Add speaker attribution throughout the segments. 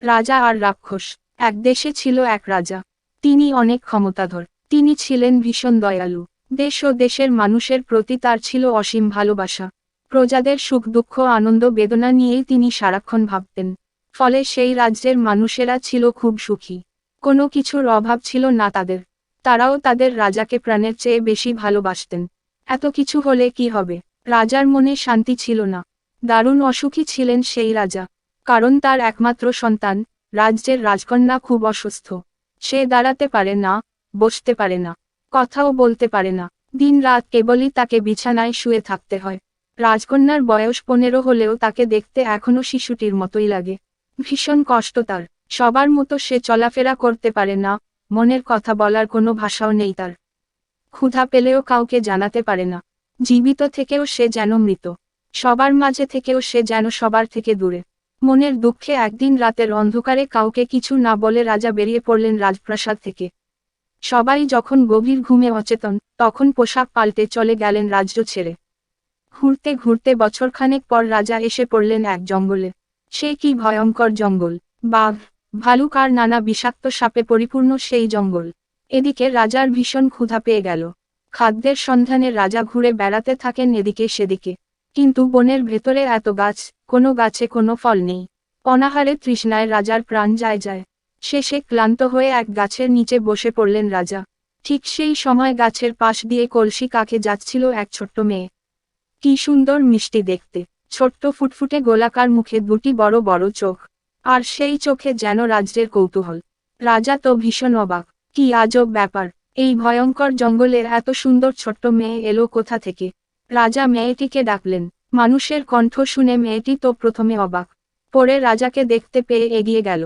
Speaker 1: রাজা আর রাক্ষস। এক দেশে ছিল এক রাজা। তিনি অনেক ক্ষমতাধর। তিনি ছিলেন ভীষণ দয়ালু। দেশ ও দেশের মানুষের প্রতি তার ছিল অসীম ভালোবাসা। প্রজাদের সুখ দুঃখ আনন্দ বেদনা নিয়েই তিনি সারাক্ষণ ভাবতেন। ফলে সেই রাজ্যের মানুষেরা ছিল খুব সুখী। কোনো কিছুর অভাব ছিল না তাদের। তারাও তাদের রাজাকে প্রাণের চেয়ে বেশি ভালোবাসতেন। এত কিছু হলে কি হবে? রাজার মনে শান্তি ছিল না। দারুণ অসুখী ছিলেন সেই রাজা। কারণ তার একমাত্র সন্তান, রাজ্যের রাজকন্যা খুব অসুস্থ। সে দাঁড়াতে পারে না, বসতে পারে না, কথাও বলতে পারে না। দিন রাত কেবলই তাকে বিছানায় শুয়ে থাকতে হয়। রাজকন্যার বয়স 15 হলেও তাকে দেখতে এখনো শিশুটির মতোই লাগে। ভীষণ কষ্ট তার। সবার মতো সে চলাফেরা করতে পারে না, মনের কথা বলার কোনো ভাষাও নেই তার। ক্ষুধা পেলেও কাউকে জানাতে পারে না। জীবিত থেকেও সে যেন মৃত। সবার মাঝে থেকেও সে যেন সবার থেকে দূরে। মনের দুঃখে একদিন রাতের অন্ধকারে কাউকে কিছু না বলে রাজা বেরিয়ে পড়লেন রাজপ্রাসাদ থেকে। সবাই যখন গভীর ঘুমে অচেতন, তখন পোশাক পাল্টে চলে গেলেন রাজ্য ছেড়ে। ঘুরতে ঘুরতে বছরখানেক পর রাজা এসে পড়লেন এক জঙ্গলে। সে কি ভয়ঙ্কর জঙ্গল! বাঘ, ভালুক আর নানা বিষাক্ত সাপে পরিপূর্ণ সেই জঙ্গল। এদিকে রাজার ভীষণ ক্ষুধা পেয়ে গেল। খাদ্যের সন্ধানে রাজা ঘুরে বেড়াতে থাকেন এদিকে সেদিকে। কিন্তু বনের ভেতরে এত গাছ, কোনো গাছে কোনো ফল নেই। অনাহারে তৃষ্ণায় রাজার প্রাণ যায়। শেষে ক্লান্ত হয়ে এক গাছের নিচে বসে পড়লেন রাজা। ঠিক সেই সময় গাছের পাশ দিয়ে কলসি কাঁখে যাচ্ছিল এক ছোট্ট মেয়ে। কি সুন্দর মিষ্টি দেখতে! ছোট্ট ফুটফুটে গোলাকার মুখে দুটি বড় বড় চোখ। আর সেই চোখে যেন রাজ্যের কৌতূহল। রাজা তো ভীষণ অবাক। কি আজব ব্যাপার! এই ভয়ঙ্কর জঙ্গলে এত সুন্দর ছোট্ট মেয়ে এলো কোথা থেকে? রাজা মেয়েটিকে ডাকলেন। মানুষের কণ্ঠ শুনে মেয়েটি তো প্রথমে অবাক। পরে রাজাকে দেখতে পেয়ে এগিয়ে গেল।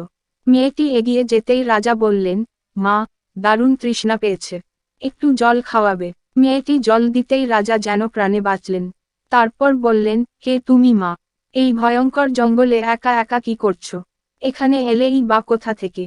Speaker 1: মেয়েটি এগিয়ে যেতেই রাজা বললেন, মা, দারুণ তৃষ্ণা পেয়েছে। একটু জল খাওয়াবে? মেয়েটি জল দিতেই রাজা যেন প্রাণে বাঁচলেন। তারপর বললেন, কে তুমি মা? এই ভয়ঙ্কর জঙ্গলে একা একা কি করছো? এখানে এলেই বা কোথা থেকে?